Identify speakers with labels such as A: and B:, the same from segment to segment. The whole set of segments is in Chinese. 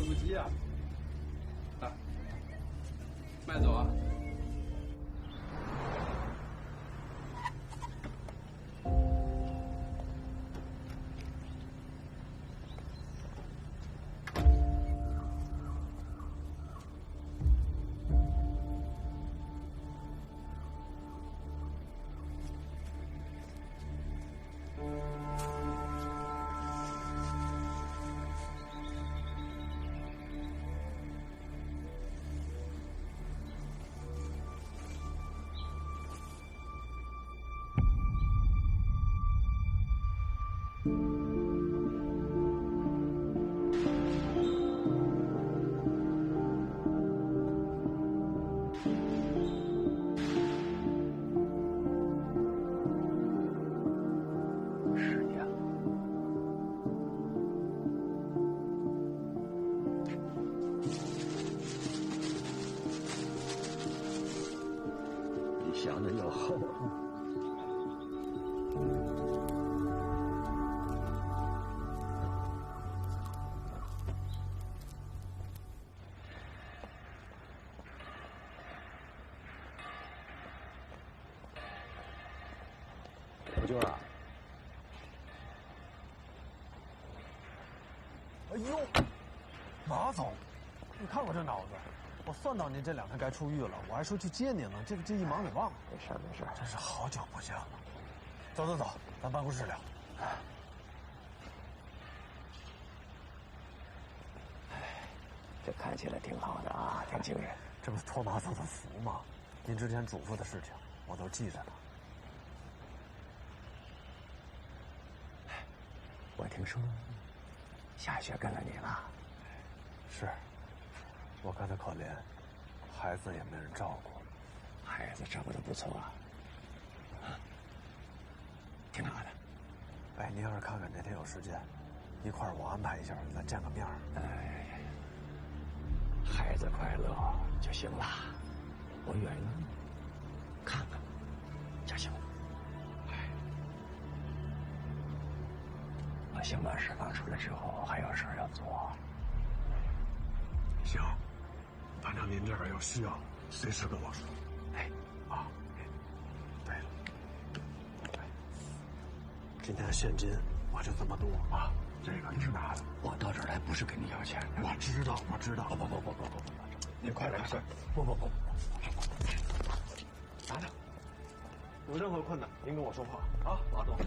A: 不急啊。来，慢走啊。
B: 想的又厚了。小军啊！
C: 哎呦，马总，你看我这脑子。 我算到您这2天该出狱了，我还说去接您呢，这一忙给忘了。
B: 没事没事，
C: 真是好久不见了。走走走，咱办公室聊。
B: 这看起来挺好的啊，挺精神。
C: 这不托马总的福吗？您之前嘱咐的事情我都记着呢。
B: 我听说夏雪跟了你了。
C: 是。 我看他可怜，孩子也没人照顾，
B: 孩子照顾的不错啊，挺好的。
C: 哎，您要是看看哪天有时间，一块儿我安排一下，咱见个面。
B: 哎，孩子快乐就行了，我愿意看看就行。哎，我刑满释放出来之后还有事要做。
C: 行。 反正您这边有需要，随时跟我说。
B: 哎，
C: 啊，对了，今天现金我就这么多啊，这个你是拿的。
B: 我到这儿来不是跟你要钱的。
C: 我知道，我知道。不，您快点事。不，拿着。有任何困难，您跟我说话啊，马总。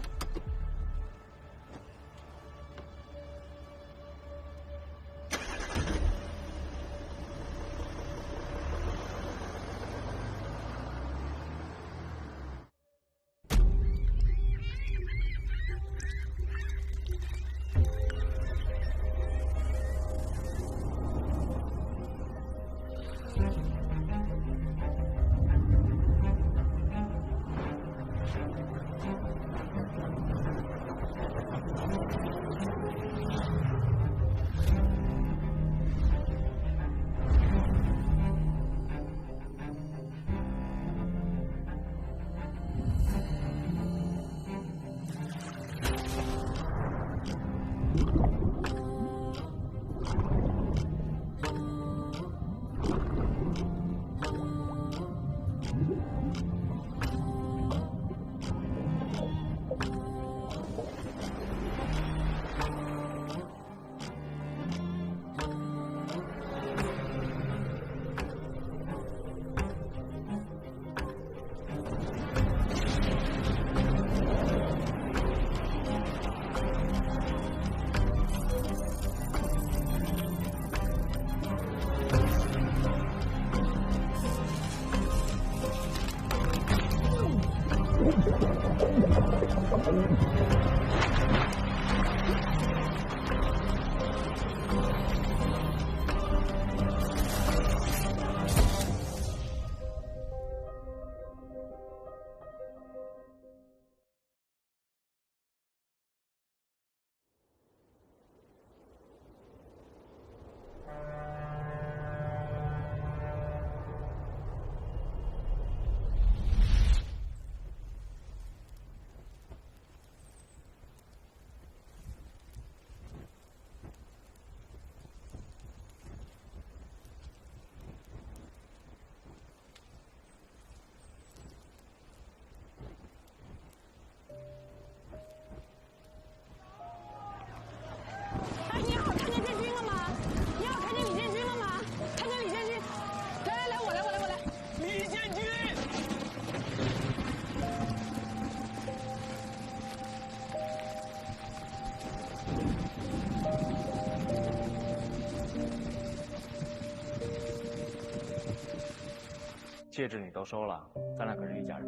B: 戒指你都收了，咱俩可是一家人。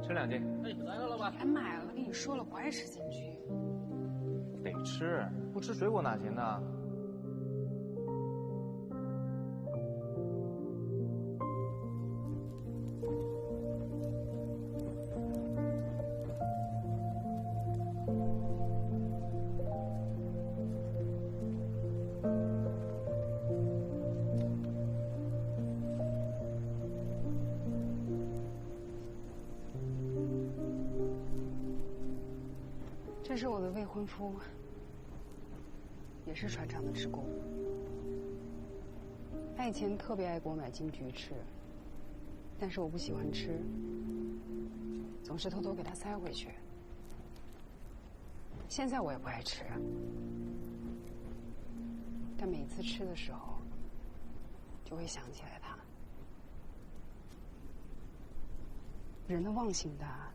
B: 吃2斤。
A: 哎，来个老板。
D: 还买了，跟你说了不爱吃金桔。
B: 得吃，不吃水果哪行呢？
D: 这是我的未婚夫，也是船厂的职工。他以前特别爱给我买金桔吃，但是我不喜欢吃，总是偷偷给他塞回去。现在我也不爱吃，但每一次吃的时候，就会想起来他。人的忘性大。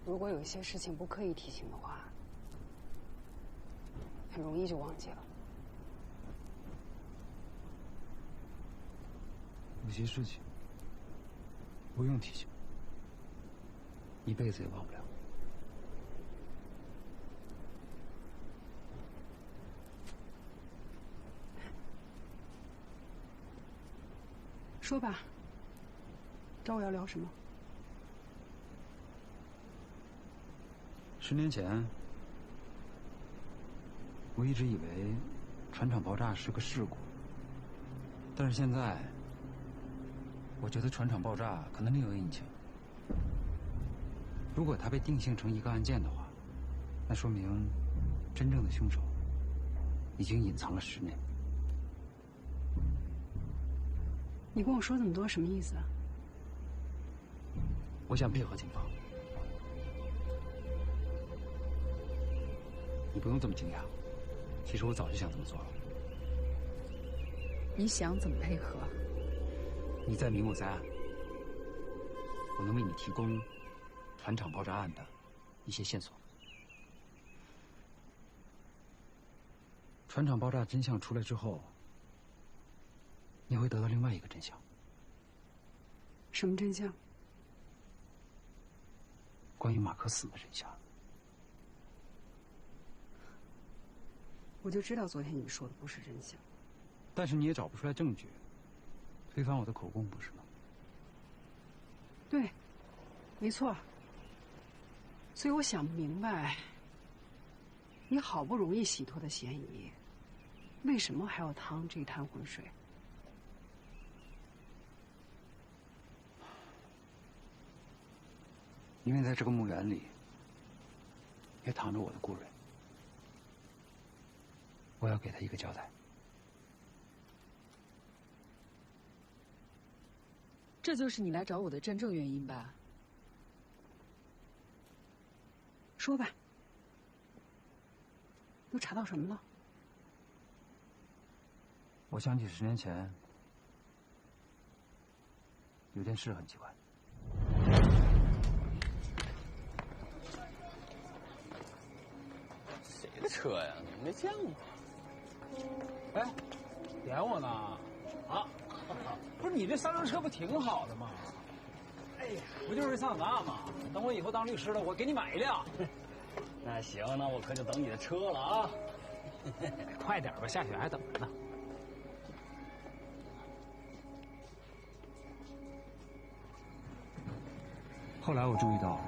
D: 如果有一些事情不刻意提醒的话，很容易就忘记了。
E: 有些事情不用提醒，一辈子也忘不了。
D: 说吧，找我要聊什么
E: 10年前，我一直以为船厂爆炸是个事故，但是现在，我觉得船厂爆炸可能另有隐情。如果它被定性成一个案件的话，那说明真正的凶手已经隐藏了10年。
D: 你跟我说这么多什么意思啊？
E: 我想配合警方。你不用这么惊讶，其实我早就想这么做了。
D: 你想怎么配合？
E: 你在明，我在暗，我能为你提供船厂爆炸案的一些线索。船厂爆炸真相出来之后，你会得到另外一个真相。
D: 什么真相？
E: 关于马克死的真相。
D: 我就知道昨天你说的不是真相。
E: 但是你也找不出来证据，推翻我的口供，不是吗？
D: 对，没错。所以我想不明白，你好不容易洗脱的嫌疑，为什么还要趟这一滩浑水？
E: 因为在这个墓园里，也躺着我的顾蕊。我要给他一个交代。
F: 这就是你来找我的真正原因吧？
D: 说吧，都查到什么了？
E: 我想起10年前有件事很奇怪。
A: 谁的车呀？没见过。
C: 哎，点我呢？啊，不是你这3轮车不挺好的吗？哎呀，不就是桑塔纳吗？等我以后当律师了，我给你买一辆。
A: 那行，那我可就等你的车了啊！
C: 快点吧，下雪还等着呢。
E: 后来我注意到，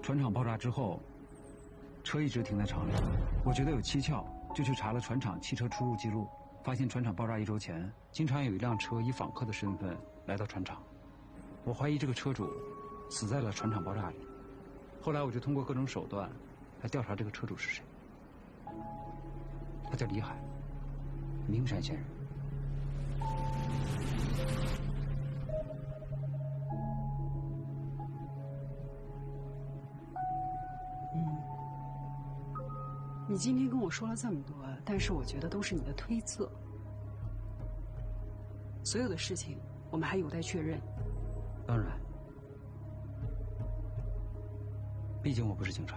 E: 船厂爆炸之后，车一直停在厂里。我觉得有蹊跷，就去查了船厂汽车出入记录，发现船厂爆炸1周前，经常有一辆车以访客的身份来到船厂。我怀疑这个车主死在了船厂爆炸里。后来我就通过各种手段来调查这个车主是谁。他叫李海，名山县人。
D: 你今天跟我说了这么多，但是我觉得都是你的推测。所有的事情我们还有待确认。
E: 当然，毕竟我不是警察。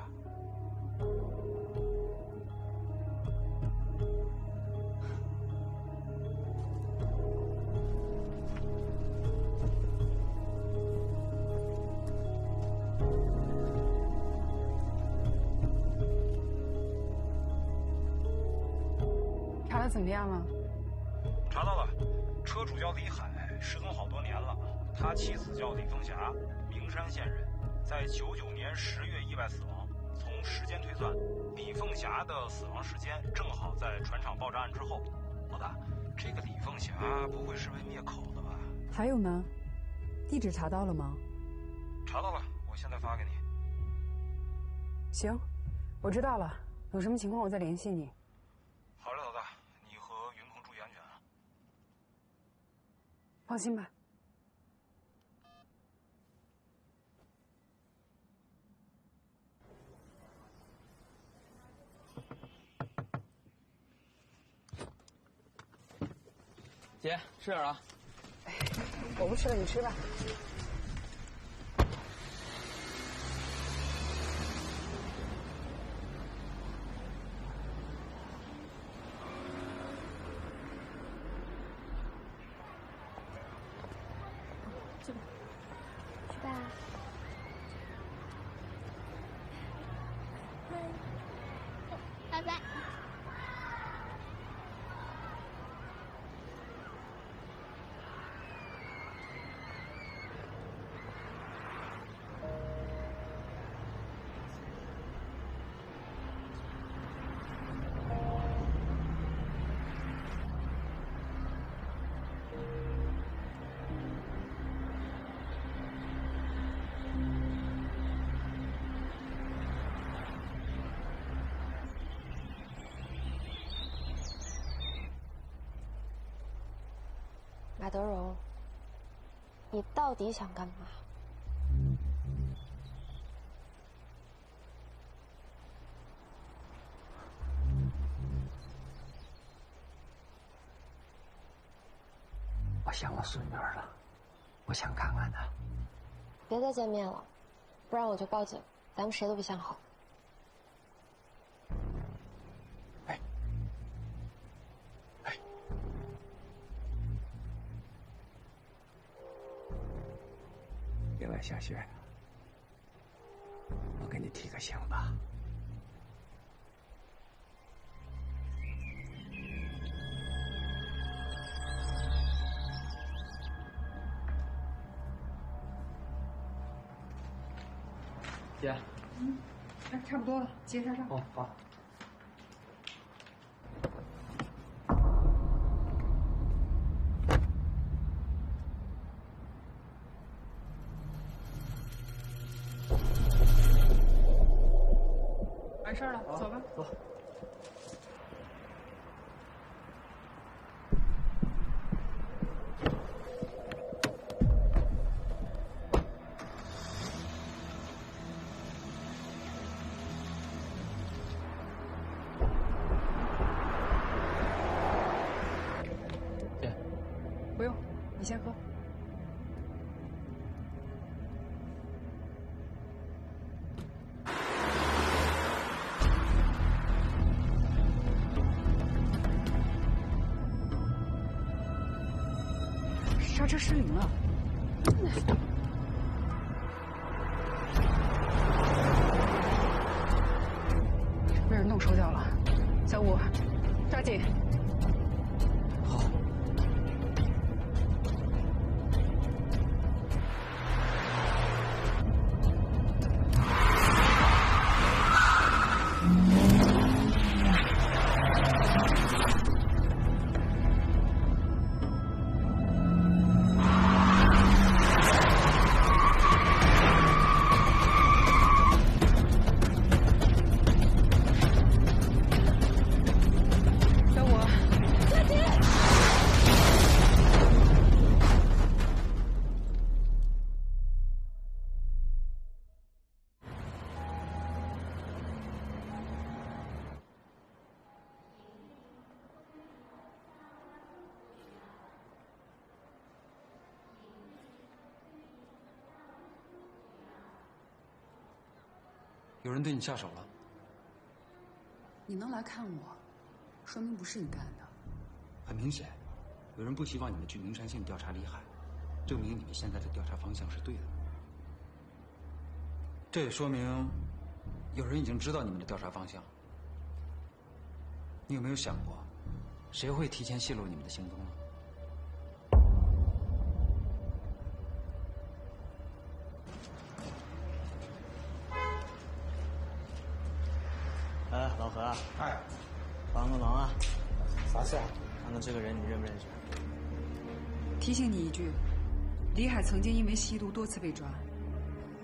D: 查的怎么样了？
G: 查到了，车主叫李海，失踪好多年了。他妻子叫李凤霞，名山县人，在99年10月意外死亡。从时间推算，李凤霞的死亡时间正好在船厂爆炸案之后。老大，这个李凤霞不会是被灭口的吧？
F: 还有呢？地址查到了吗？
G: 查到了，我现在发给你。
D: 行，我知道了。有什么情况我再联系你。
G: 好嘞，老大，你和云鹏注意安全啊。
D: 放心吧。
C: 姐，吃点啊。
D: 我不吃了，你吃吧。
H: 去吧，去吧。拜拜。马德荣，你到底想干嘛？
B: 我想我孙女儿了，我想看看她。
H: 别再见面了，不然我就报警，咱们谁都别想好。
B: 另外，小雪，我给你提个醒吧。
C: 姐，
D: 哎，差不多了，接上上。
C: 哦，好。
D: 完事儿了，走吧。
C: 走。姐，
D: 不用，你先喝。刹车失灵了。被人动手脚了，小五，抓紧。
C: 好。
D: 小五，
E: 有人对你下手了。
F: 你能来看我，说明不是你干的。
E: 很明显，有人不希望你们去名山县调查李海，证明你们现在的调查方向是对的。这也说明，有人已经知道你们的调查方向。你有没有想过，谁会提前泄露你们的行踪呢？
I: 老何啊，
B: 哎，
I: 帮个忙啊！
B: 啥事啊？
I: 看看这个人你认不认识？
F: 提醒你一句，李海曾经因为吸毒多次被抓。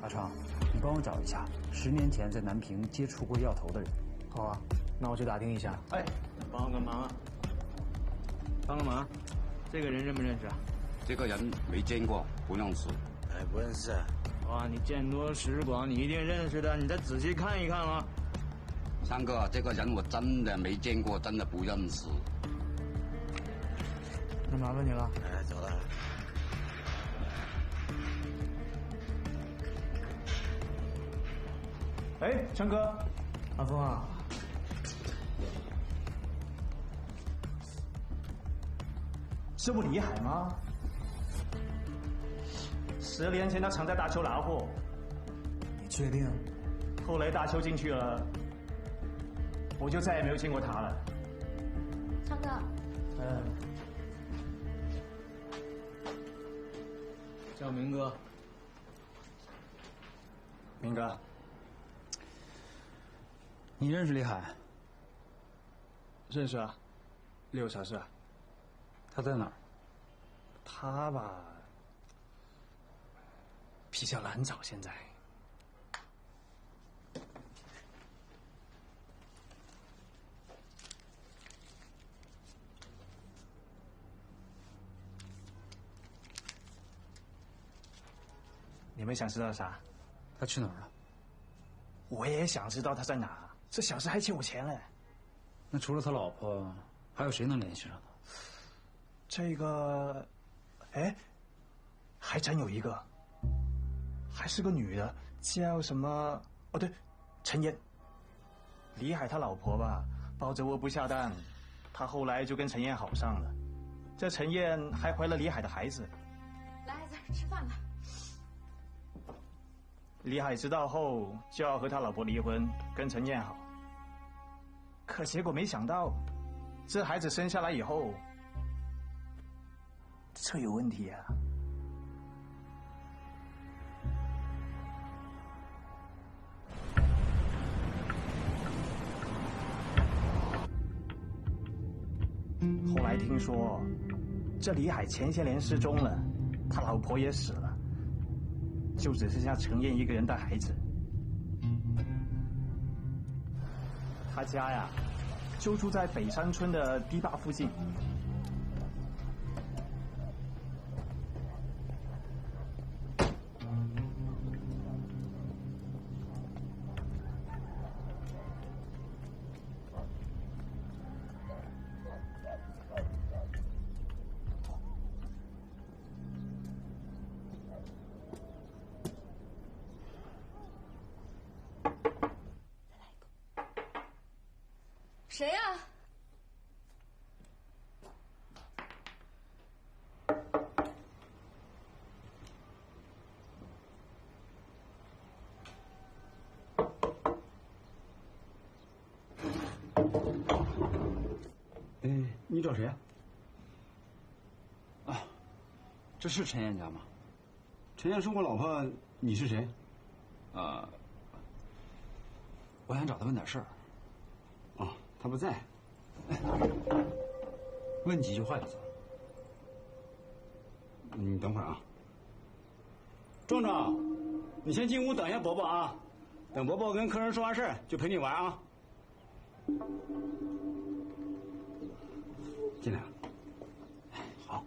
E: 阿昌，你帮我找一下10年前在南平接触过药头的人。
I: 好啊，那我去打听一下。
B: 哎，
I: 帮个忙啊！帮个忙，这个人认不认识啊？
J: 这个人没见过，不认识。
I: 哎，不认识。哇，你见多识广，你一定认识的，你再仔细看一看啊。
J: 三哥，这个人我真的没见过，真的不认识。
I: 那麻烦你了。哎，走了。
B: 哎，陈哥，
I: 阿峰啊，
B: 这不李海吗？10年前他常在大邱拿货，
I: 你确定？
B: 后来大邱进去了，我就再也没有见过他了。
H: 昌哥，
I: 叫明哥。
B: 明哥，
E: 你认识李海？
B: 认识啊，6小时啊。
E: 他在哪儿？
B: 他吧，比较难找，现在。你们想知道啥？
E: 他去哪儿了？
B: 我也想知道他在哪。这小子还欠我钱嘞。
E: 那除了他老婆，还有谁能联系上他？
B: 这个，哎，还真有一个，还是个女的，叫什么？哦，对，陈燕。李海他老婆吧，抱着我不下蛋，他后来就跟陈燕好上了。这陈燕还怀了李海的孩子。
H: 来，孩子，吃饭吧。
B: 李海知道后就要和他老婆离婚，跟陈燕好。可结果没想到，这孩子生下来以后，这有问题啊！后来听说，这李海前些年失踪了，他老婆也死了。就只剩下陈燕一个人带孩子。他家呀，就住在北山村的堤坝附近。
H: 谁呀？
E: 你找谁啊？啊，这是陈燕家吗？
K: 陈燕是我老婆，你是谁？
E: 我想找她问点事儿。
K: 哦，她不在。
E: 问几句话就走。
K: 你等会儿啊。
B: 壮壮，你先进屋等一下伯伯啊，等伯伯跟客人说完事儿就陪你玩啊。
K: 进来了。
E: 好。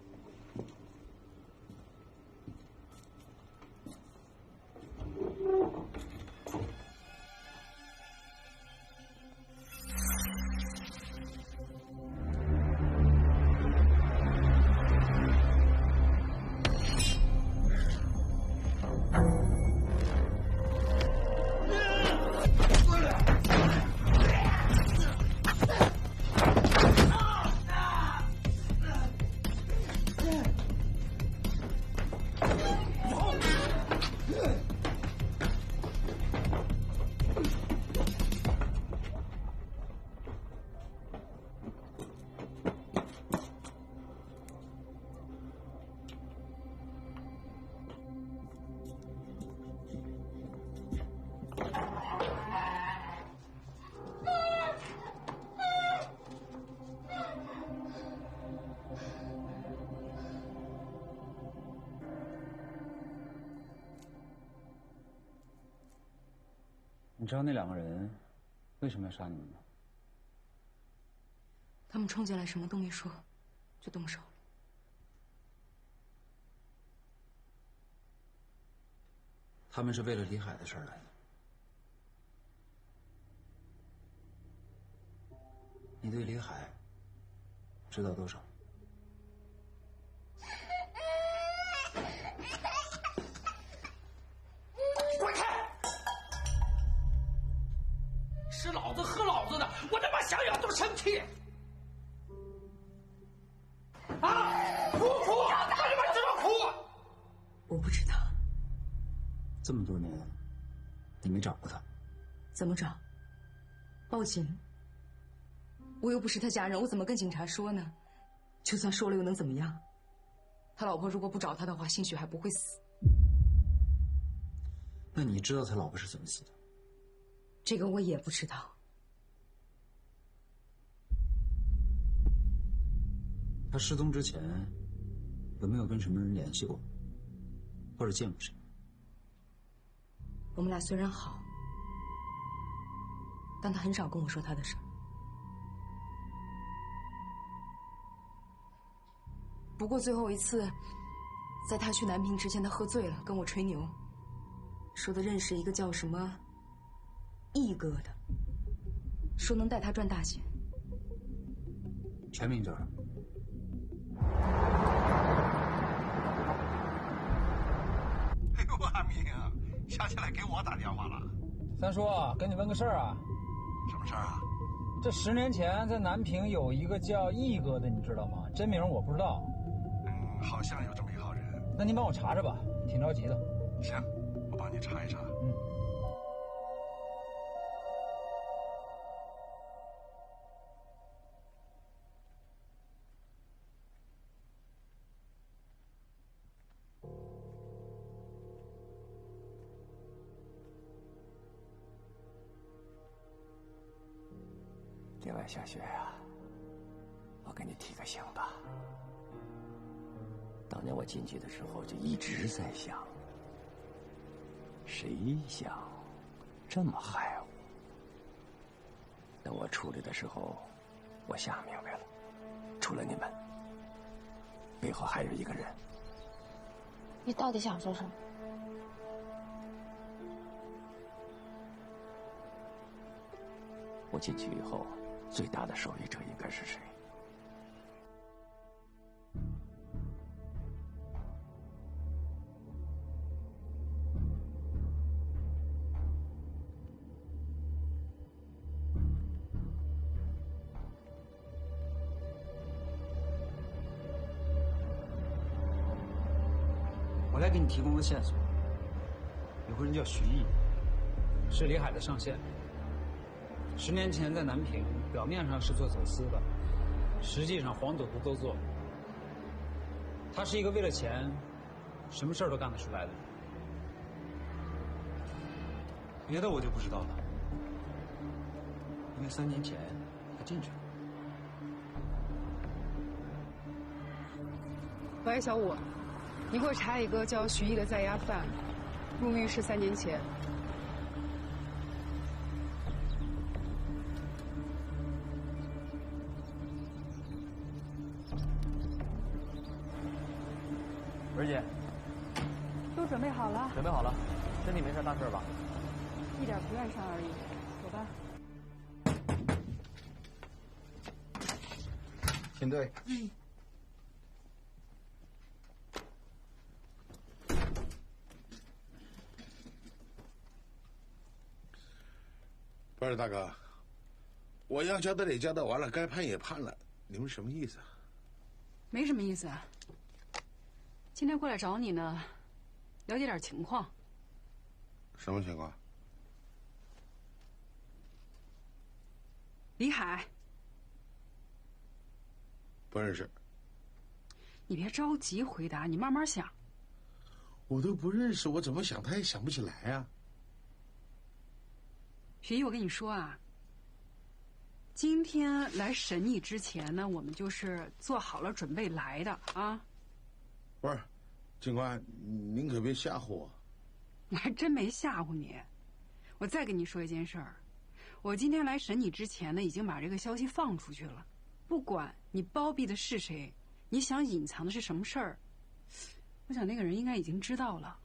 E: 你知道那2个人为什么要杀你们吗？
F: 他们冲进来什么都没说，就动手了。
E: 他们是为了李海的事儿来的。你对李海知道多少？
A: 滚开！吃老子喝老子的，我他妈想想都生气！啊！哭！他妈知道哭！
F: 我不知道。
E: 这么多年，你没找过他？
F: 怎么找？报警？我又不是他家人，我怎么跟警察说呢？就算说了又能怎么样？他老婆如果不找他的话，兴许还不会死。
E: 那你知道他老婆是怎么死的？
F: 这个我也不知道。
E: 他失踪之前有没有跟什么人联系过，或者见过谁？
F: 我们俩虽然好，但他很少跟我说他的事儿。不过最后一次，在他去南平之前，他喝醉了，跟我吹牛，说他认识一个叫什么易哥的，说能带他赚大钱。
E: 全名叫什么？
L: 哎呦，阿明啊，想起来给我打电话了。
C: 三叔，跟你问个事儿啊。
L: 什么事儿啊？
C: 这10年前在南平有一个叫易哥的，你知道吗？真名我不知道。
L: 好像有这么一号人。
C: 那您帮我查查吧，挺着急的。
L: 行，我帮你查一查。
B: 另外，小雪呀，我给你提个醒吧。当年我进去的时候就一直在想，谁想这么害我？等我出来的时候，我想明白了，除了你们，背后还有一个人。
H: 你到底想说什么？
B: 我进去以后，最大的受益者应该是谁？
E: 我来给你提供个线索，有个人叫徐毅，
C: 是李海的上线。10年前在南平，表面上是做走私的，实际上黄赌毒都做。他是一个为了钱，什么事儿都干得出来的人。
E: 别的我就不知道了，因为3年前他进去了。
D: 喂，小五，你给我查一个叫徐毅的在押犯，入狱是3年前。
M: 文姐，
D: 都准备好了？
M: 准备好了，身体没事，大事吧？
D: 一点不愿上而已，走吧。
L: 请对。不是大哥，我要交代也交代完了，该判也判了，你们什么意思啊？
D: 没什么意思啊。今天过来找你呢，了解点情况。
L: 什么情况？
D: 李海，
L: 不认识。
D: 你别着急回答，你慢慢想。
L: 我都不认识，我怎么想他也想不起来呀。
D: 徐毅，我跟你说啊，今天来审你之前呢，我们就是做好了准备来的啊。
L: 不是，警官，您可别吓唬我。
D: 我还真没吓唬你，我我再跟你说一件事儿，我今天来审你之前呢，已经把这个消息放出去了。不管你包庇的是谁，你想隐藏的是什么事儿，我想那个人应该已经知道了。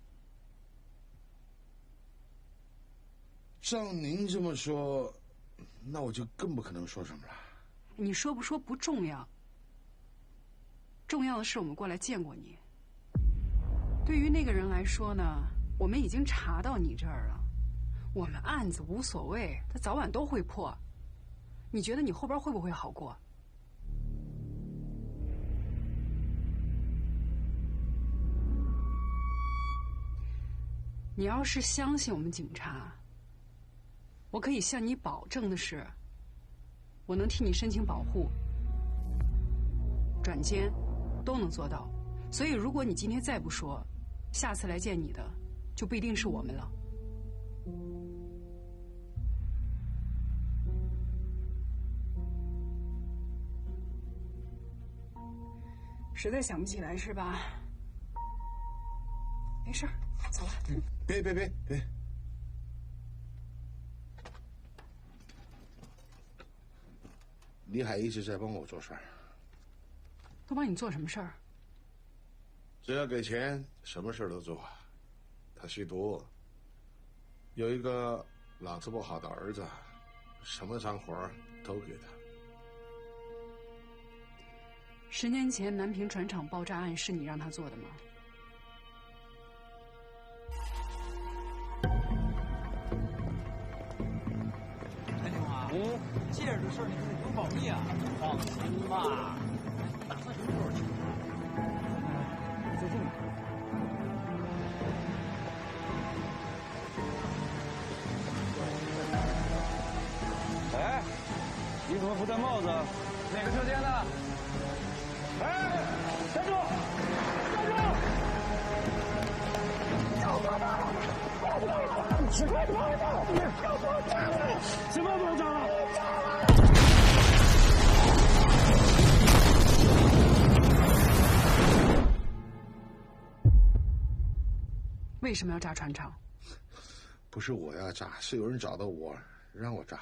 L: 照您这么说，那我就更不可能说什么了。
D: 你说不说不重要，重要的是我们过来见过你。对于那个人来说呢，我们已经查到你这儿了，我们案子无所谓，他早晚都会破。你觉得你后边会不会好过？你要是相信我们警察，我可以向你保证的是，我能替你申请保护、转监，都能做到。所以，如果你今天再不说，下次来见你的就不一定是我们了。实在想不起来是吧？没事儿，走了。
L: 别！李海一直在帮我做事儿。
D: 都帮你做什么事儿？
L: 只要给钱，什么事儿都做。他吸毒，有一个脑子不好的儿子，什么脏活儿都给他。
D: 10年前南平船厂爆炸案是你让他做的吗？
C: 哎，丁华，戒指的事你可得多保密啊！放心吧，打算什么时候去？最近。
I: 哎，你怎么不戴帽子？哪个车间的？哎，站住！站住！什么爆炸了？
D: 为什么要炸船厂？
L: 不是我要炸，是有人找到我，让我炸。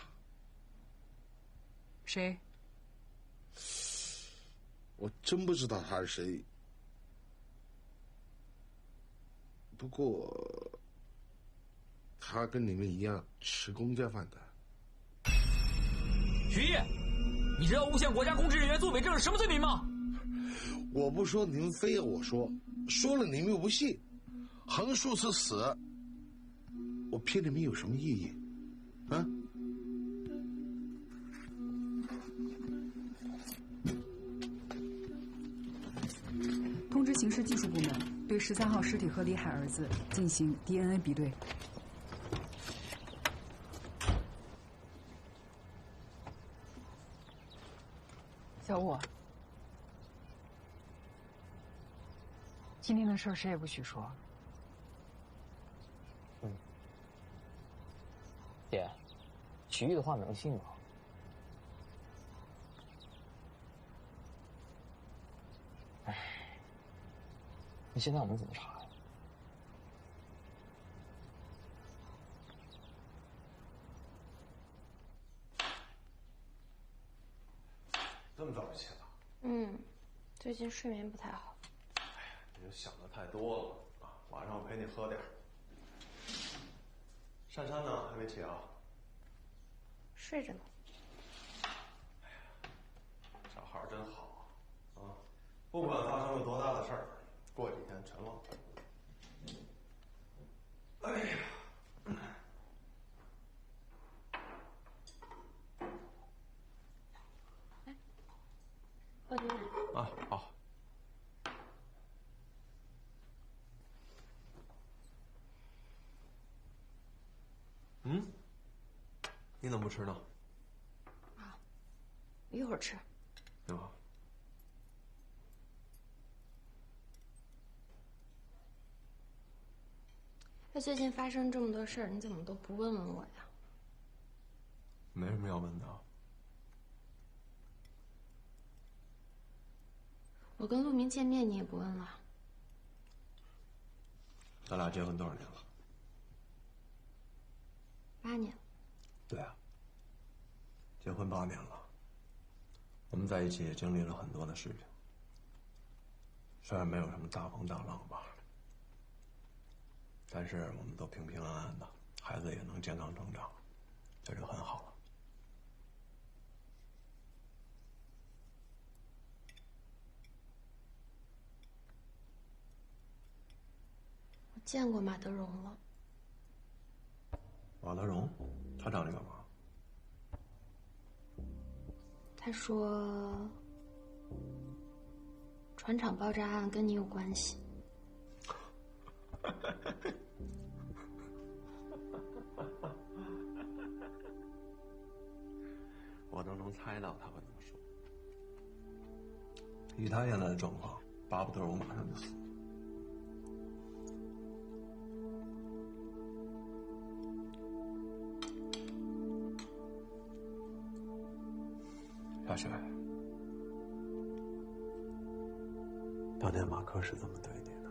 D: 谁？
L: 我真不知道他是谁。不过，他跟你们一样吃公家饭的。
N: 徐毅，你知道诬陷国家公职人员作伪证是什么罪名吗？
L: 我不说，你们非要我说，说了你们又不信，横竖是死，我骗你们有什么意义？啊？
O: 通知刑事技术部门，对13号尸体和李海儿子进行 DNA 比对。
D: 小武，今天的事谁也不许说。
M: 姐，徐毅的话能信吗？唉，那现在我们怎么查呀？
P: 这么早就起了？
H: 最近睡眠不太好。
P: 哎呀，你就想的太多了啊！晚上我陪你喝点。珊珊呢？还没起啊？
H: 睡着呢。
P: 小孩真好啊！不管发生了多大的事儿，过几天全忘了。哎呀！
H: 喝牛奶。
P: 啊，好。你怎么不吃呢？
H: 一会儿吃。
P: 啊。
H: 那最近发生这么多事儿，你怎么都不问问我呀？
P: 没什么要问的。
H: 我跟陆明见面，你也不问了。
P: 咱俩结婚多少年了？
H: 8年。
P: 对啊，结婚8年了，我们在一起也经历了很多的事情，虽然没有什么大风大浪吧，但是我们都平平安安的，孩子也能健康成长，这就很好了。
H: 我见过马德荣了。
P: 马德荣，他找你干嘛？
H: 他说，船厂爆炸案跟你有关系。
P: 我都能猜到他会这么说。以他现在的状况，巴不得我马上就死。夏雪，当年马克是怎么对你的？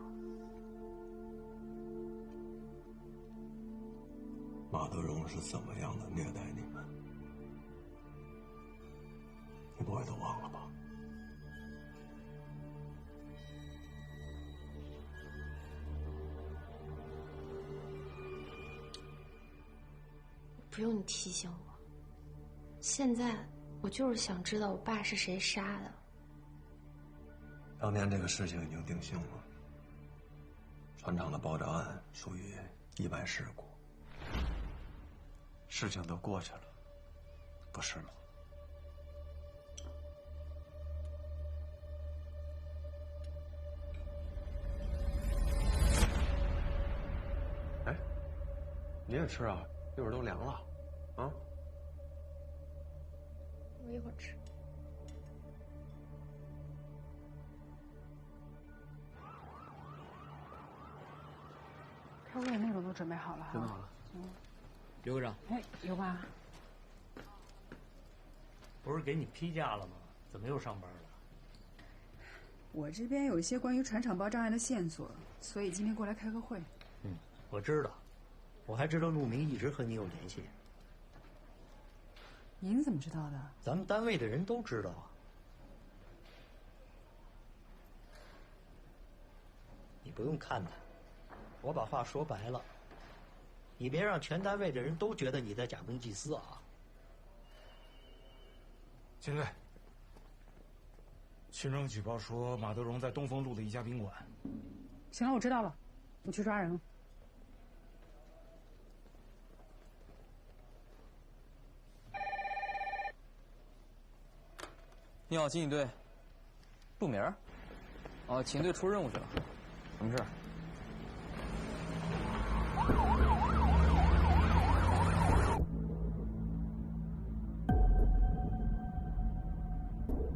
P: 马德荣是怎么样的虐待你们？你不会都忘了吧？
H: 不用你提醒我，现在我就是想知道我爸是谁杀的。
P: 当年这个事情已经定性了，船厂的爆炸案属于意外事故，事情都过去了，不是吗？哎，你也吃啊？一会儿都凉了，啊？
H: 我一会儿吃。
D: 开会的内容都准备好了哈。
N: 准备好了。刘科长。
D: 哎，有吧？
N: 不是给你批假了吗？怎么又上班了？
O: 我这边有一些关于船厂爆炸案的线索，所以今天过来开个会。
N: 嗯，我知道，我还知道陆明一直和你有联系。
O: 您怎么知道的？
N: 咱们单位的人都知道啊。你不用看他，我把话说白了，你别让全单位的人都觉得你在假公济私啊。
Q: 秦队，群众举报说马德荣在东风路的一家宾馆。
D: 行了，我知道了，你去抓人了。
M: 你好，警警队。陆明儿。哦，秦队出任务去了。什么事？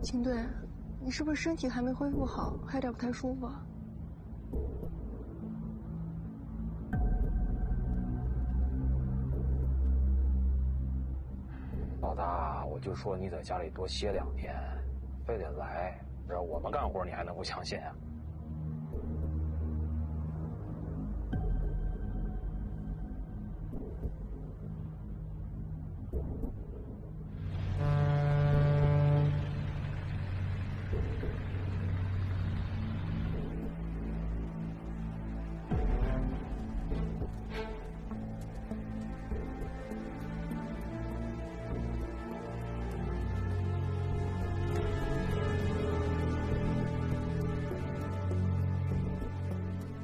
R: 秦队，你是不是身体还没恢复好，还有点不太舒服啊？
M: 老大，我就说你在家里多歇2天，非得来，让我们干活你还能不相信啊？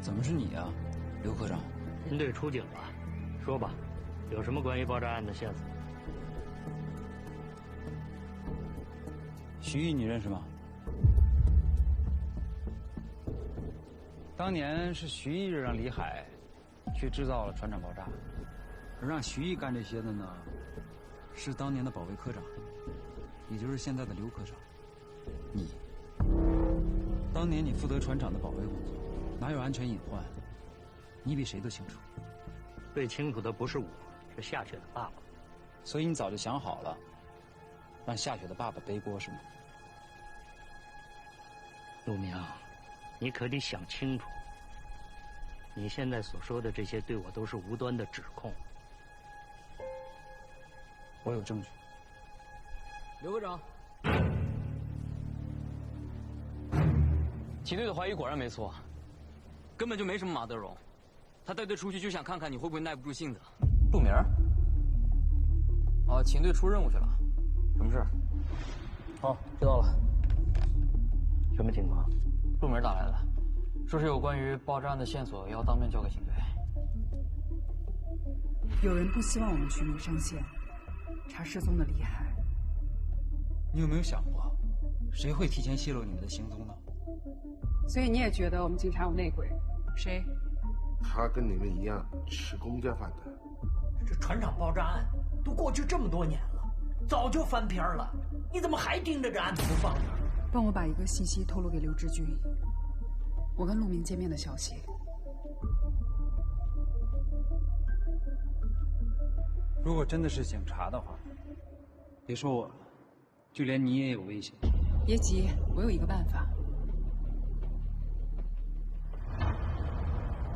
M: 怎么是你啊，刘科长？
N: 您队出警了，说吧，有什么关于爆炸案的线索？
E: 徐毅，你认识吗？当年是徐毅让李海去制造了船厂爆炸，而让徐毅干这些的呢，是当年的保卫科长，也就是现在的刘科长。你，当年你负责船厂的保卫工作，哪有安全隐患？你比谁都清楚。
N: 最清楚的不是我，是夏雪的爸爸。
E: 所以你早就想好了，让夏雪的爸爸背锅是吗？
N: 陆明，你可得想清楚，你现在所说的这些对我都是无端的指控。
E: 我有证据。
C: 刘科长，
S: 齐队的怀疑果然没错，根本就没什么马德荣，他带队出去就想看看你会不会耐不住性子。
M: 陆明？
S: 哦，秦队出任务去了，什么事？
M: 哦，知道了。什么情况？
S: 陆明打来了，说是有关于爆炸案的线索要当面交给秦队。
O: 有人不希望我们去名山县查失踪的李海。
E: 你有没有想过，谁会提前泄露你们的行踪呢？
D: 所以你也觉得我们警察有内鬼？谁？
L: 他跟你们一样吃公家饭的。
N: 这船厂爆炸案都过去这么多年了，早就翻篇了，你怎么还盯着这案子不放呢？
O: 帮我把一个信息透露给刘志军，我跟陆明见面的消息。
E: 如果真的是警察的话，别说我了，就连你也有危险。
O: 别急，我有一个办法。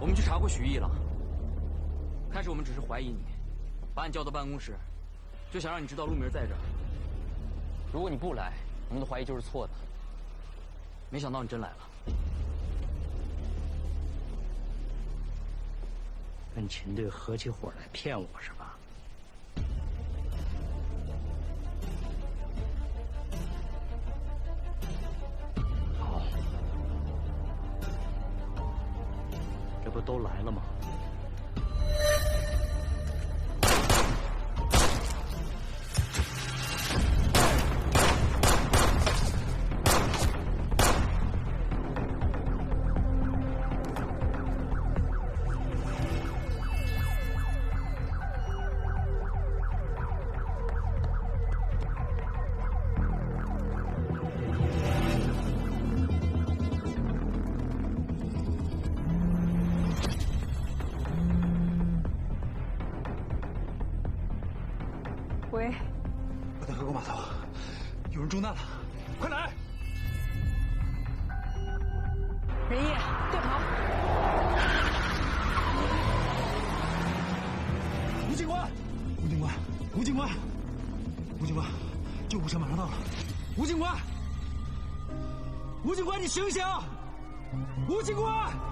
S: 我们去查过许毅了。开始我们只是怀疑你，把你叫到办公室，就想让你知道陆明在这儿。如果你不来，我们的怀疑就是错的。没想到你真来了。
N: 跟秦队合起伙来骗我是吧？好，这不都来了吗？
D: 喂，
E: 我在河口码头，有人中弹了，快来！
D: 任毅，队跑！
E: 吴警官，吴警官，吴警官，吴警官，救护车马上到了！吴警官，吴警官，你醒醒！吴警官！